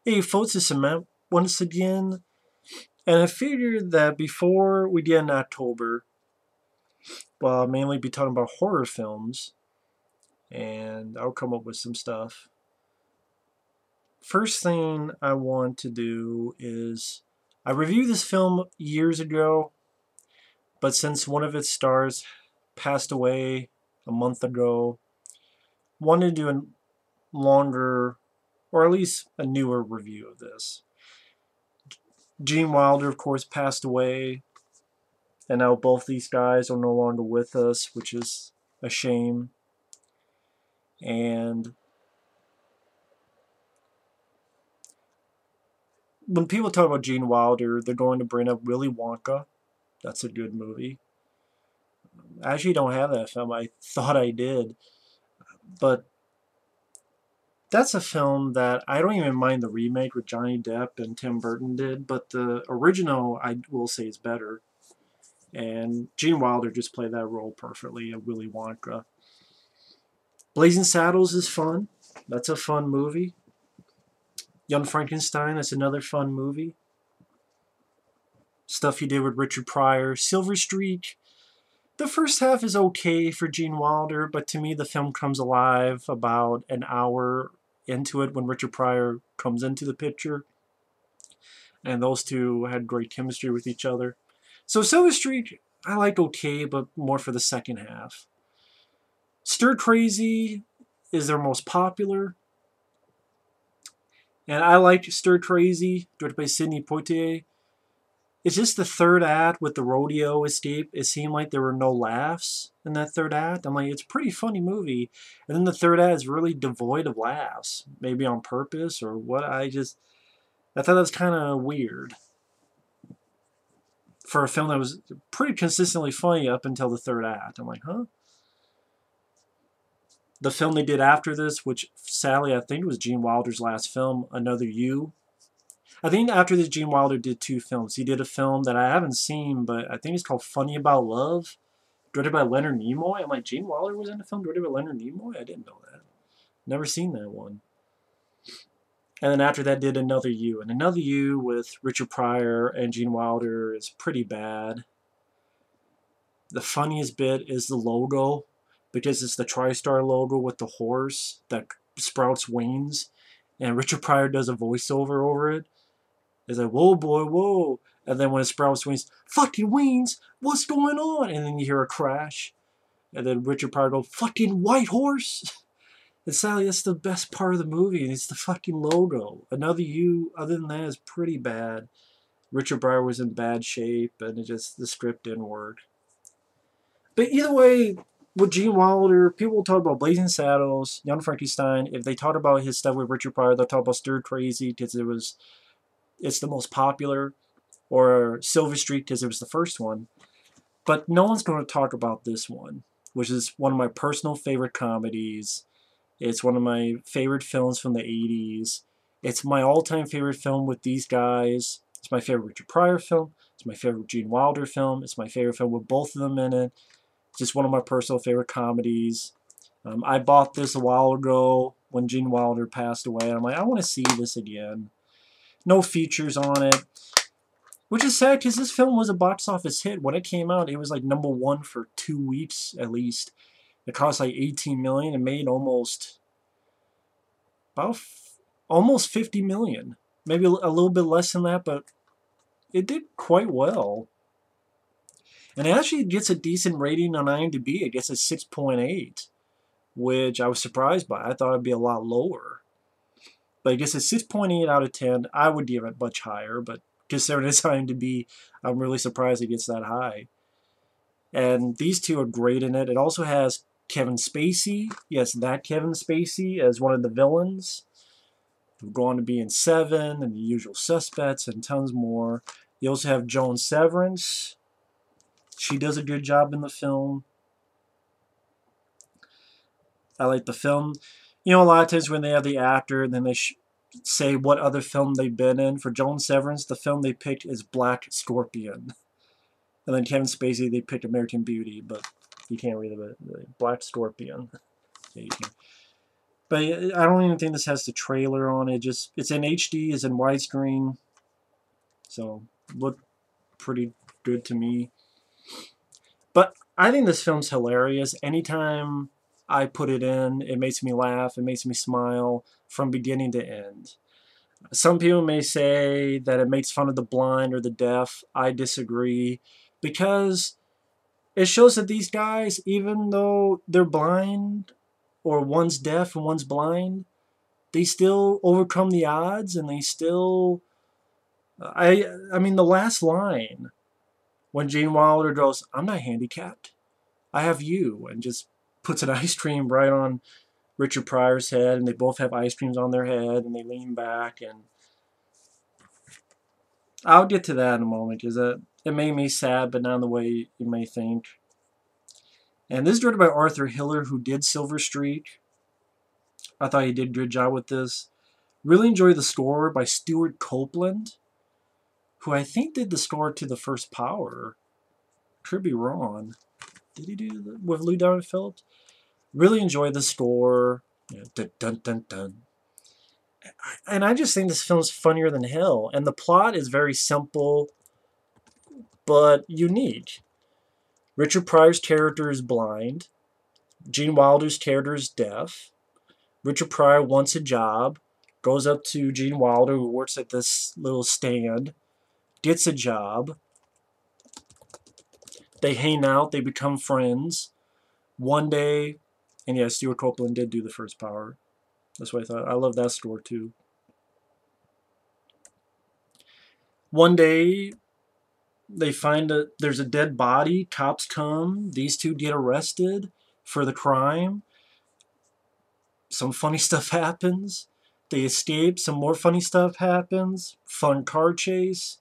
Hey folks, it's Cement once again, and I figured that before we did in October, well, I'll mainly be talking about horror films, and I'll come up with some stuff. First thing I want to do is, I reviewed this film years ago, but since one of its stars passed away a month ago, wanted to do a longer, or at least a newer review of this. Gene Wilder, of course, passed away. And now both these guys are no longer with us, which is a shame. And when people talk about Gene Wilder, they're going to bring up Willy Wonka. That's a good movie. I actually don't have that film. I thought I did. But that's a film that I don't even mind the remake with Johnny Depp and Tim Burton did, but the original, I will say, is better. And Gene Wilder just played that role perfectly of Willy Wonka. Blazing Saddles is fun. That's a fun movie. Young Frankenstein, that's another fun movie. Stuff he did with Richard Pryor. Silver Streak, the first half is okay for Gene Wilder, but to me the film comes alive about an hour into it when Richard Pryor comes into the picture. And those two had great chemistry with each other. So Silver Streak, I liked okay, but more for the second half. Stir Crazy is their most popular. And I liked Stir Crazy, directed by Sidney Poitier. It's just the third act with the rodeo escape. It seemed like there were no laughs in that third act. I'm like, it's a pretty funny movie. And then the third act is really devoid of laughs. Maybe on purpose or what. I thought that was kind of weird. For a film that was pretty consistently funny up until the third act. I'm like, huh? The film they did after this, which sadly I think was Gene Wilder's last film, Another You. I think after this, Gene Wilder did two films. He did a film that I haven't seen, but I think it's called Funny About Love, directed by Leonard Nimoy. I'm like, Gene Wilder was in a film directed by Leonard Nimoy? I didn't know that. Never seen that one. And then after that, did Another You. And Another You with Richard Pryor and Gene Wilder is pretty bad. The funniest bit is the logo, because it's the TriStar logo with the horse that sprouts wings. And Richard Pryor does a voiceover over it. It's like, whoa, boy, whoa. And then when it sprouts wings, fucking wings, what's going on? And then you hear a crash. And then Richard Pryor goes, fucking white horse. And sadly, that's the best part of the movie. And it's the fucking logo. Another You, other than that, is pretty bad. Richard Pryor was in bad shape, and the script didn't work. But either way, with Gene Wilder, people will talk about Blazing Saddles, Young Frankenstein. If they talk about his stuff with Richard Pryor, they'll talk about Stir Crazy because it's the most popular, or Silver Streak because it was the first one. But no one's going to talk about this one, which is one of my personal favorite comedies. It's one of my favorite films from the 80s. It's my all-time favorite film with these guys. It's my favorite Richard Pryor film. It's my favorite Gene Wilder film. It's my favorite film with both of them in it. It's just one of my personal favorite comedies. I bought this a while ago when Gene Wilder passed away. And I'm like, I want to see this again. No features on it. Which is sad because this film was a box office hit. When it came out, it was like #1 for 2 weeks at least. It cost like $18 million and made almost 50 million. Maybe a little bit less than that, but it did quite well. And it actually gets a decent rating on IMDb. It gets a 6.8, which I was surprised by. I thought it'd be a lot lower. But it gets a 6.8 out of 10. I would give it much higher, but considering it's IMDb, I'm really surprised it gets that high. And these two are great in it. It also has Kevin Spacey. Yes, that Kevin Spacey as one of the villains. We're going to be in Seven and The Usual Suspects and tons more. You also have Joan Severance. She does a good job in the film. I like the film. You know, a lot of times when they have the actor, then they say what other film they've been in. For Joan Severance, the film they picked is Black Scorpion. And then Kevin Spacey, they picked American Beauty, but you can't read it. Black Scorpion. Yeah, you can. But I don't even think this has the trailer on it. Just it's in HD, it's in widescreen, so looked pretty good to me. But I think this film's hilarious. Anytime I put it in, it makes me laugh, it makes me smile from beginning to end. Some people may say that it makes fun of the blind or the deaf. I disagree, because it shows that these guys, even though they're blind, or one's deaf and one's blind, they still overcome the odds, and they still... I mean, the last line, when Gene Wilder goes, "I'm not handicapped, I have you," and just puts an ice cream right on Richard Pryor's head, and they both have ice creams on their head, and they lean back, and I'll get to that in a moment, because it made me sad, but not in the way you may think. And this is directed by Arthur Hiller, who did Silver Streak. I thought he did a good job with this. Really enjoyed the score by Stuart Copeland, who I think did the score to The First Power. Could be wrong. Did he do that with Lou Diamond Phillips? Really enjoyed the score. Yeah, dun, dun, dun, dun. And I just think this film's funnier than hell. And the plot is very simple, but unique. Richard Pryor's character is blind. Gene Wilder's character is deaf. Richard Pryor wants a job, goes up to Gene Wilder, who works at this little stand, gets a job. They hang out, they become friends. One day, and yeah, Stuart Copeland did do The First Power. That's what I thought. I love that score too. One day, they find there's a dead body. Cops come. These two get arrested for the crime. Some funny stuff happens. They escape. Some more funny stuff happens. Fun car chase.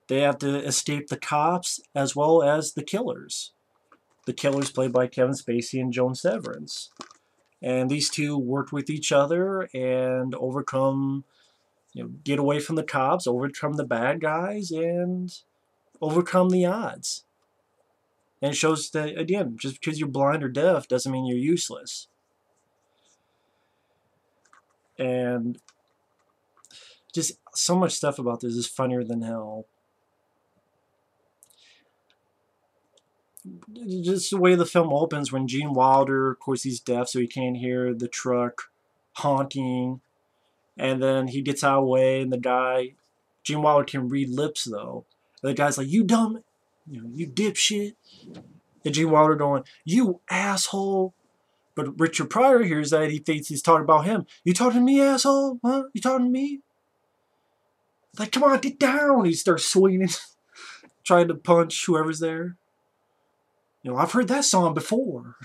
They have to escape the cops as well as the killers. The killers played by Kevin Spacey and Joan Severance. And these two work with each other and overcome, get away from the cops, overcome the bad guys, and overcome the odds. And it shows that, again, just because you're blind or deaf doesn't mean you're useless. And just so much stuff about this is funnier than hell. Just the way the film opens when Gene Wilder, of course he's deaf so he can't hear the truck honking, and then he gets out of the way, and the guy, Gene Wilder can read lips though, and the guy's like, "You dumb, you dipshit," and Gene Wilder going, "You asshole." But Richard Pryor hears that, he thinks he's talking about him. "You talking to me, asshole? Huh? You talking to me?" Like, "Come on, get down." He starts swinging, trying to punch whoever's there. "I've heard that song before."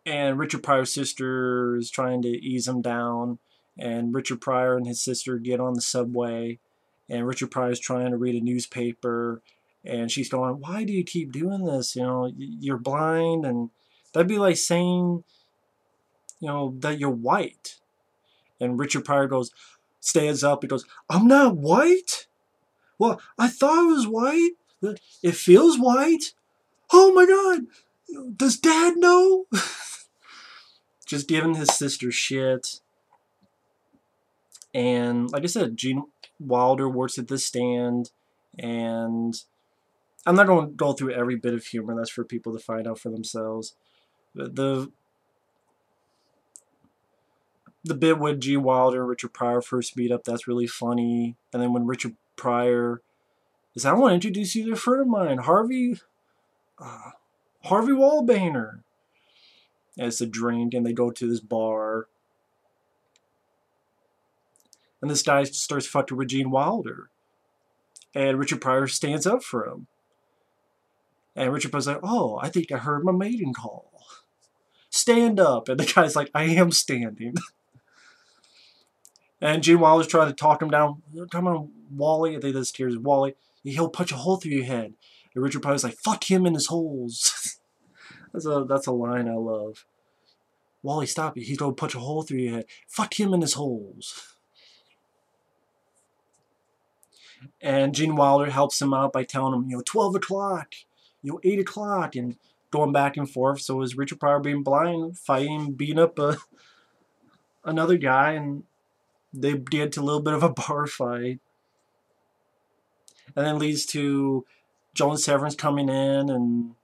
And Richard Pryor's sister is trying to ease him down. And Richard Pryor and his sister get on the subway. And Richard Pryor's trying to read a newspaper. And she's going, "Why do you keep doing this? You're blind." And that'd be like saying, that you're white. And Richard Pryor stands up and goes, "I'm not white? Well, I thought it was white. It feels white. Oh my God. Does Dad know?" Just giving his sister shit. And like I said, Gene Wilder works at the stand. And I'm not going to go through every bit of humor. That's for people to find out for themselves. The bit when Gene Wilder and Richard Pryor first meet up, that's really funny. And then when Richard Pryor is, "I want to introduce you to a friend of mine, Harvey Wallbanger." And it's a drink, and they go to this bar. And this guy starts fucking with Gene Wilder. And Richard Pryor stands up for him. And Richard Pryor's like, "Oh, I think I heard my mating call. Stand up." And the guy's like, "I am standing." And Gene Wilder's trying to talk him down. "Come on, Wally." I think this tears Wally. "He'll punch a hole through your head." And Richard Pryor's like, "Fuck him in his holes." That's a line I love. "Wally, stop it. He's going to punch a hole through your head. Fuck him in his holes." And Gene Wilder helps him out by telling him, 12 o'clock. 8 o'clock, and going back and forth. So it was Richard Pryor being blind, fighting, beating up another guy, and they get to a little bit of a bar fight. And then leads to Joan Severance coming in, and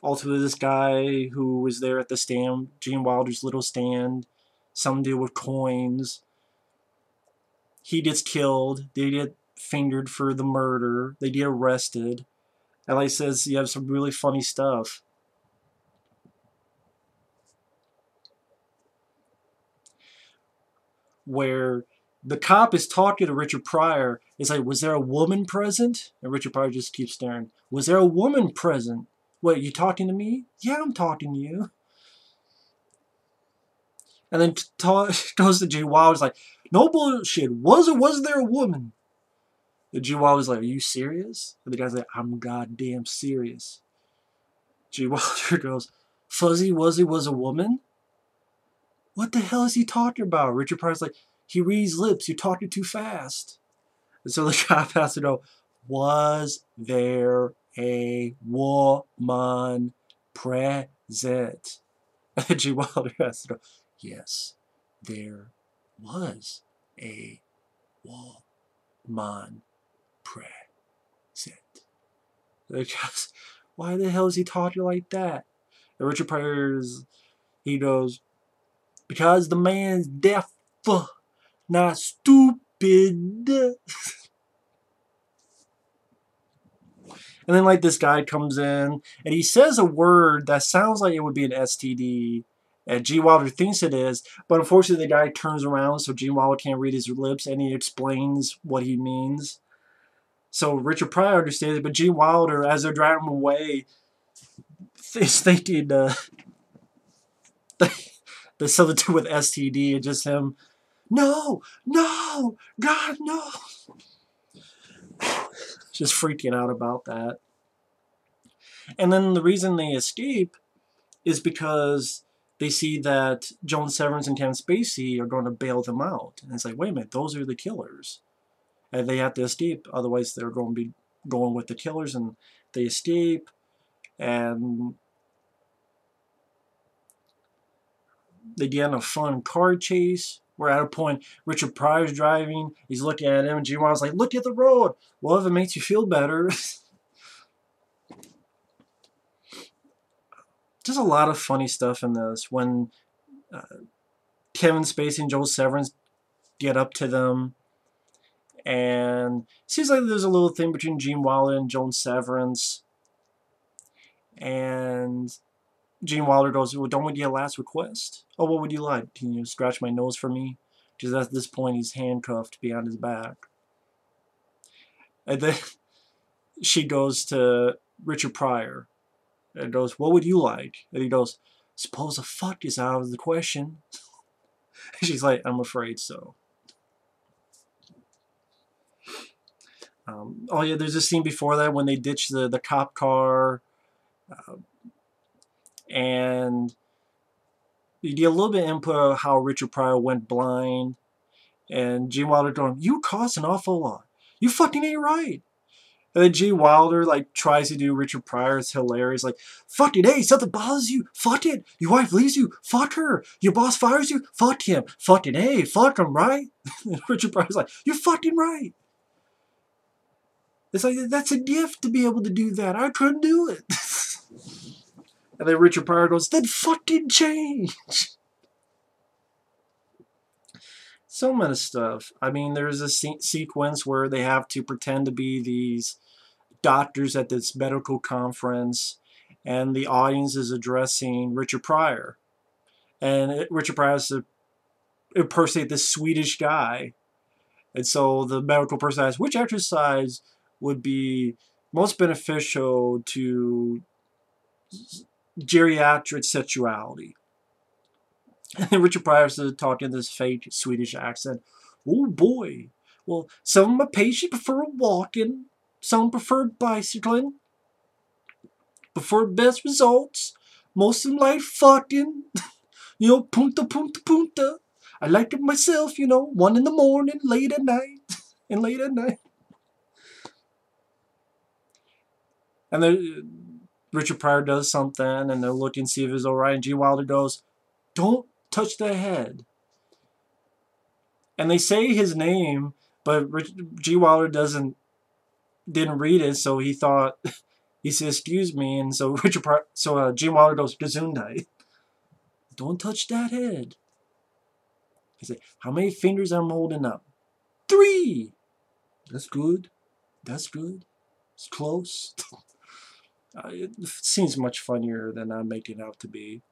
ultimately this guy who was there at the stand, Gene Wilder's little stand, some deal with coins. He gets killed. They get fingered for the murder. They get arrested. And like I says, you have some really funny stuff. Where the cop is talking to Richard Pryor. It's like, was there a woman present? And Richard Pryor just keeps staring. Was there a woman present? Wait, you talking to me? Yeah, I'm talking to you. And then goes to Gene Wilder's like, no bullshit. Was there a woman? And Gene Wilder's like, are you serious? And the guy's like, I'm goddamn serious. Gene Wilder goes, Fuzzy Wuzzy was a woman? What the hell is he talking about? Richard Pryor's like, he reads lips. You're talking too fast. And so the cop has to know, was there a woman present? And Gene Wilder has to know, yes, there was a woman present. Because, why the hell is he talking like that? And Richard Pryor, he goes, because the man's deaf, not stupid. And then like this guy comes in and he says a word that sounds like it would be an STD. And Gene Wilder thinks it is, but unfortunately the guy turns around so Gene Wilder can't read his lips, and he explains what he means. So Richard Pryor understands it, but Gene Wilder, as they're driving him away, is thinking there's something to do with STD, and just him, no, God, no. Just freaking out about that. And then the reason they escape is because they see that Joan Severance and Kevin Spacey are going to bail them out. And it's like, wait a minute, those are the killers. And they have to escape, otherwise they're going to be going with the killers, and they escape, and they get in a fun car chase. Where at a point, Richard Pryor's driving, he's looking at him, and Gene Wilder's like, look at the road. Well, if it makes you feel better. Just a lot of funny stuff in this. When Kevin Spacey and Joan Severance get up to them, and it seems like there's a little thing between Gene Wilder and Joan Severance. And Gene Wilder goes, well, don't we get a last request? Oh, what would you like? Can you scratch my nose for me? Because at this point, he's handcuffed behind his back. And then she goes to Richard Pryor and goes, what would you like? And he goes, suppose a fuck is out of the question. She's like, I'm afraid so. Oh yeah, there's a scene before that when they ditch the cop car. And you get a little bit of input of how Richard Pryor went blind. And Gene Wilder going, you cost an awful lot. You fucking ain't right. And then Gene Wilder like tries to do Richard Pryor. It's hilarious. Like, fuck it, hey, something bothers you. Fuck it. Your wife leaves you. Fuck her. Your boss fires you. Fuck him. Fuck it, hey, fuck him, right? And Richard Pryor's like, you're fucking right. It's like, that's a gift to be able to do that. I couldn't do it. And then Richard Pryor goes, then fucking change. So much stuff. I mean, there's a sequence where they have to pretend to be these doctors at this medical conference, and the audience is addressing Richard Pryor. And Richard Pryor has to impersonate this Swedish guy. And so the medical person asks, which exercise would be most beneficial to geriatric sexuality? And Richard Pryor is talking this fake Swedish accent. Oh boy. Well, some of my patients prefer walking. Some prefer bicycling. Prefer best results. Most of them like fucking. You know, punta, punta, punta. I like it myself, you know. 1 in the morning, late at night. And late at night. And Richard Pryor does something, and they're looking to see if it's alright, and Gene Wilder goes, "Don't touch the head." And they say his name, but Gene Wilder didn't read it, so he thought, he said, "Excuse me," and so Gene Wilder goes, "Gesundheit." Don't touch that head. He said, "How many fingers I'm holding up?" 3. That's good. That's good. It's close. It seems much funnier than I'm making it out to be.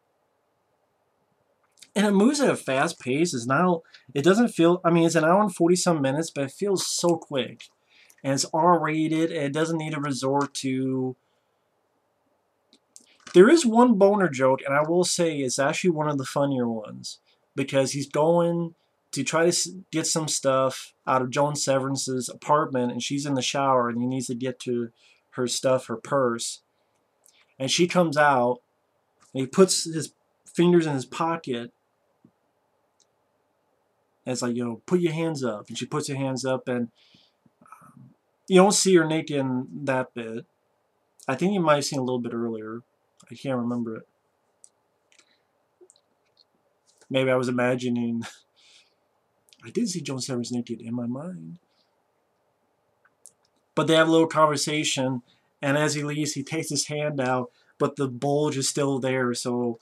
And it moves at a fast pace. It doesn't feel, I mean, it's an hour and 40-some minutes, but it feels so quick. And it's R-rated, and it doesn't need to resort to... There is one boner joke, and I will say it's actually one of the funnier ones. Because he's going to try to get some stuff out of Joan Severance's apartment, and she's in the shower, and he needs to get to her stuff, her purse. And she comes out, and he puts his fingers in his pocket, and it's like, put your hands up. And she puts her hands up, and you don't see her naked in that bit. I think you might have seen a little bit earlier. I can't remember it. Maybe I was imagining. I did see Joan Severance naked in my mind. But they have a little conversation, and as he leaves, he takes his hand out, but the bulge is still there, so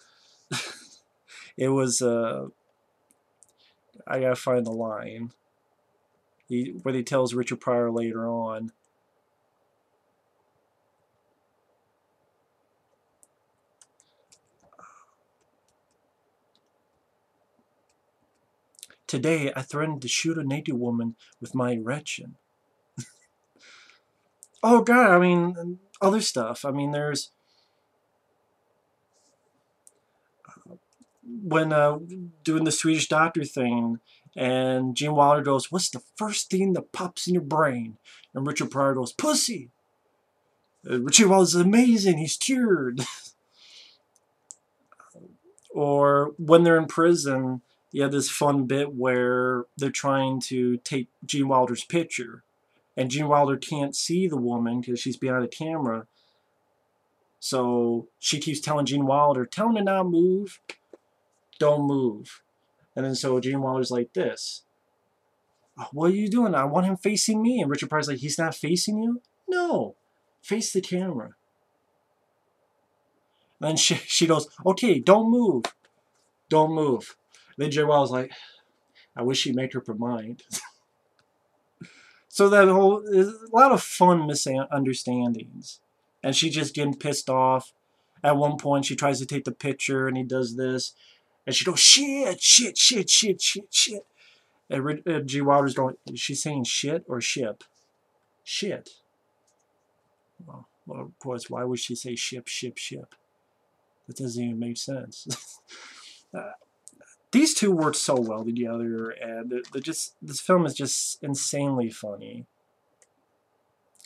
it was, I gotta find the line. Where he tells Richard Pryor later on. Today, I threatened to shoot a naked woman with my erection. Oh, God, I mean, other stuff. I mean, there's... when doing the Swedish Doctor thing, and Gene Wilder goes, "What's the first thing that pops in your brain?" And Richard Pryor goes, "Pussy." Richard Wilder's amazing, he's cured. Or when they're in prison, you have this fun bit where they're trying to take Gene Wilder's picture, and Gene Wilder can't see the woman because she's behind a camera. So she keeps telling Gene Wilder, "Tell him to not move. Don't move." And then so Gene Wilder's like this. "What are you doing? I want him facing me." And Richard Pryor's like, "He's not facing you?" "No, face the camera." And then she goes, "Okay, don't move. Don't move." And then Gene Wilder's like, "I wish she'd make up her mind." So there's a lot of fun misunderstandings. And she just getting pissed off. At one point, she tries to take the picture, and he does this. And she goes, "Shit, shit, shit, shit, shit, shit." And G. Wilder's going, "Is she saying shit or ship?" "Shit." Well, of course, why would she say ship, ship, ship? That doesn't even make sense. These two work so well together, and this film is just insanely funny.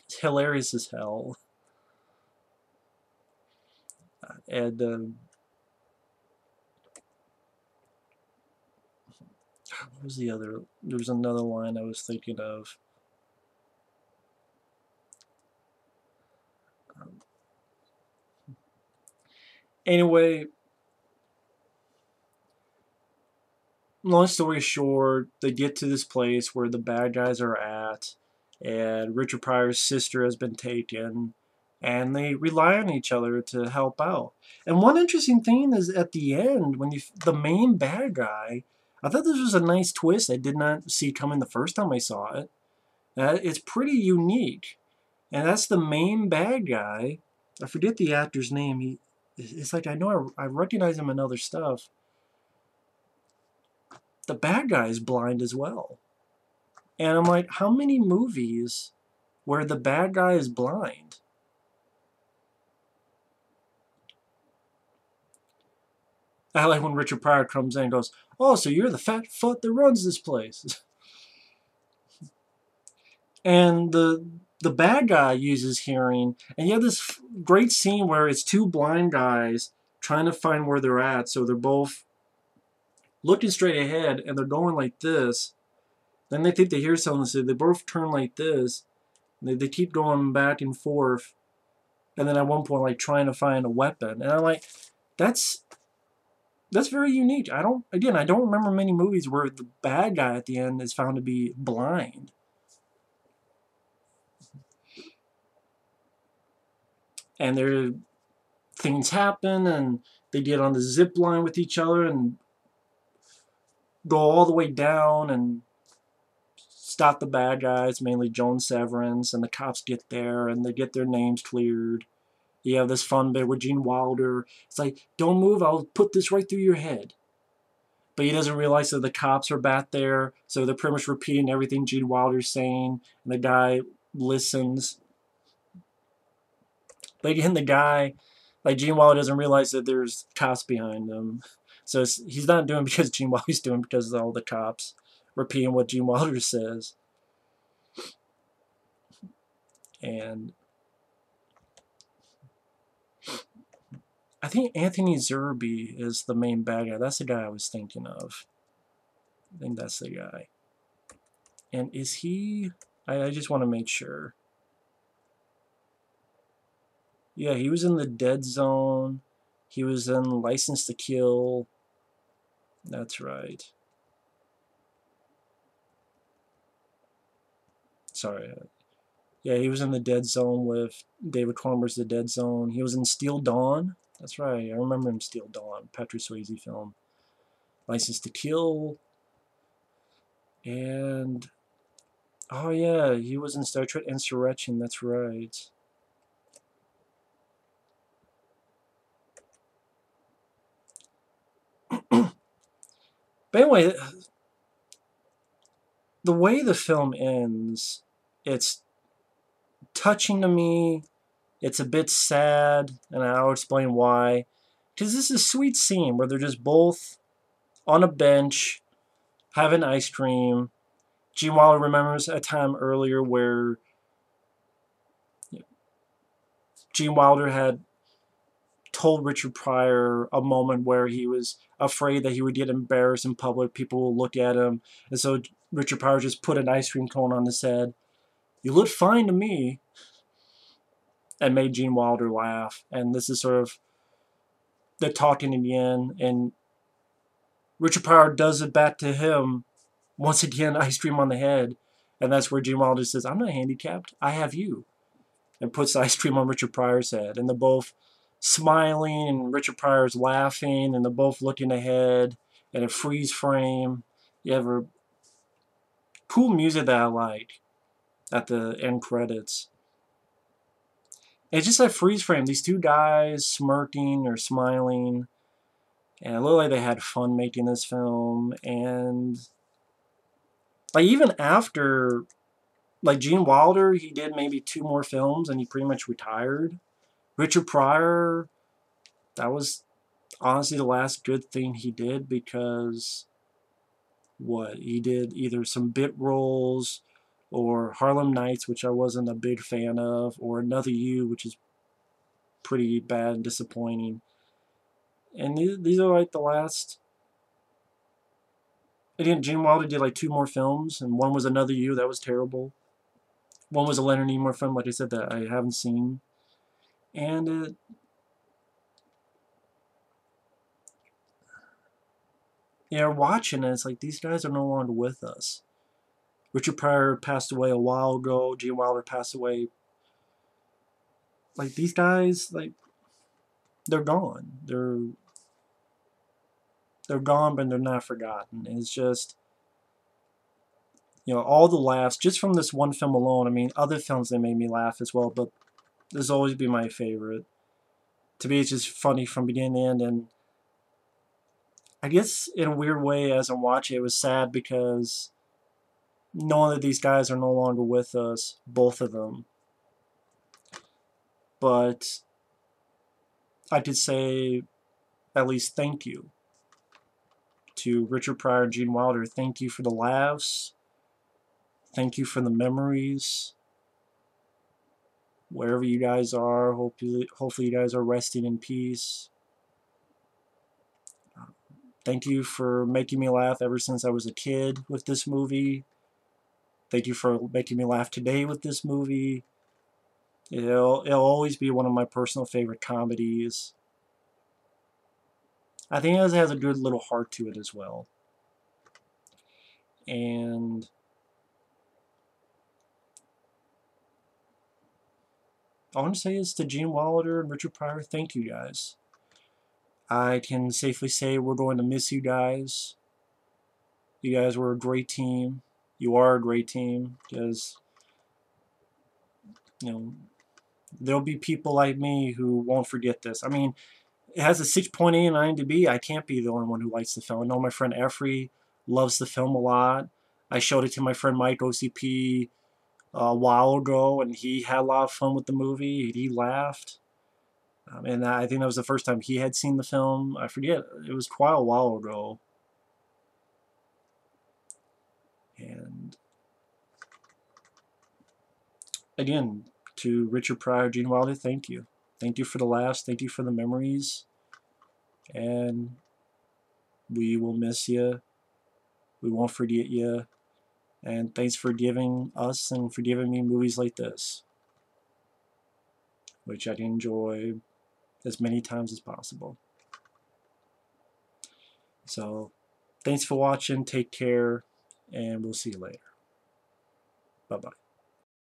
It's hilarious as hell. And what was the other? There was another line I was thinking of. Anyway, long story short, they get to this place where the bad guys are at, and Richard Pryor's sister has been taken, and they rely on each other to help out. And one interesting thing is at the end, when the main bad guy, I thought this was a nice twist I did not see coming the first time I saw it. It's pretty unique. And that's the main bad guy. I forget the actor's name. It's like I know I recognize him in other stuff. The bad guy is blind as well. And I'm like, how many movies where the bad guy is blind? I like when Richard Pryor comes in and goes, "Oh, so you're the fat foot that runs this place." And the bad guy uses hearing, and you have this great scene where it's two blind guys trying to find where they're at, so they're both looking straight ahead, and they're going like this. Then they think they hear something, so they both turn like this. They keep going back and forth. and then at one point like trying to find a weapon, and I'm like, that's very unique. I don't remember many movies where the bad guy at the end is found to be blind. And there things happen, and they get on the zip line with each other and go all the way down and stop the bad guys, mainly Joan Severance, and the cops get there and they get their names cleared. You have this fun bit with Gene Wilder. It's like, don't move, I'll put this right through your head. But he doesn't realize that the cops are back there, so they're pretty much repeating everything Gene Wilder's saying, and the guy listens. But again, the guy, like Gene Wilder doesn't realize that there's cops behind him. So he's not doing it because Gene Wilder's doing it because of all the cops repeating what Gene Wilder says. And I think Anthony Zerbe is the main bad guy. That's the guy I was thinking of. I think that's the guy. And is he... I just want to make sure. Yeah, he was in The Dead Zone. He was in License to Kill. That's right. Sorry. Yeah, he was in The Dead Zone with David Cronenberg's The Dead Zone. He was in Steel Dawn. That's right. I remember him, Steel Dawn. Patrick Swayze film. License to Kill. And... oh, yeah. He was in Star Trek Insurrection. That's right. But anyway, the way the film ends, it's touching to me. It's a bit sad, and I'll explain why. Because this is a sweet scene where they're just both on a bench, having ice cream. Gene Wilder remembers a time earlier where Gene Wilder had told Richard Pryor a moment where he was afraid that he would get embarrassed in public, people will look at him, and so Richard Pryor just put an ice cream cone on his head. You look fine to me, and made Gene Wilder laugh. And this is sort of the talking again, and Richard Pryor does it back to him once again, ice cream on the head, and that's where Gene Wilder says, I'm not handicapped, I have you, and puts the ice cream on Richard Pryor's head, and they're both smiling, and Richard Pryor's laughing, and they're both looking ahead, and a freeze frame. You have a cool music that I like at the end credits. And it's just that freeze frame, these two guys smirking or smiling, and it looked like they had fun making this film. And like even after, like Gene Wilder, he did maybe 2 more films and he pretty much retired. Richard Pryor, that was honestly the last good thing he did, because what he did, either some bit roles or Harlem Nights, which I wasn't a big fan of, or Another You, which is pretty bad and disappointing. And these are like the last. Again, Gene Wilder did like 2 more films, and one was Another You, that was terrible. One was a Leonard Nimoy film, like I said, that I haven't seen. And yeah, watching it, it's like these guys are no longer with us. Richard Pryor passed away a while ago. Gene Wilder passed away. Like these guys, like they're gone. They're gone, but they're not forgotten. It's just, you know, all the laughs just from this one film alone. I mean, other films they made me laugh as well, but this will always be my favorite. To me, it's just funny from beginning to end, and I guess in a weird way, as I'm watching, it was sad because knowing that these guys are no longer with us, both of them. But I could say at least thank you to Richard Pryor and Gene Wilder. Thank you for the laughs. Thank you for the memories. Wherever you guys are, hopefully you guys are resting in peace. Thank you for making me laugh ever since I was a kid with this movie. Thank you for making me laugh today with this movie. It'll always be one of my personal favorite comedies. I think it has a good little heart to it as well. And all I want to say is to Gene Wilder and Richard Pryor, thank you guys. I can safely say we're going to miss you guys. You guys were a great team. You are a great team because, you know, there'll be people like me who won't forget this. I mean, it has a 6.8 in IMDb. I can't be the only one who likes the film. I know my friend Effrey loves the film a lot. I showed it to my friend Mike OCP a while ago, and he had a lot of fun with the movie. He laughed. And I think that was the first time he had seen the film. I forget. It was quite a while ago. And again, to Richard Pryor, Gene Wilder, thank you. Thank you for the laughs. Thank you for the memories. And we will miss you. We won't forget you. And thanks for giving us and for giving me movies like this, which I enjoy as many times as possible. So, thanks for watching. Take care. And we'll see you later. Bye-bye.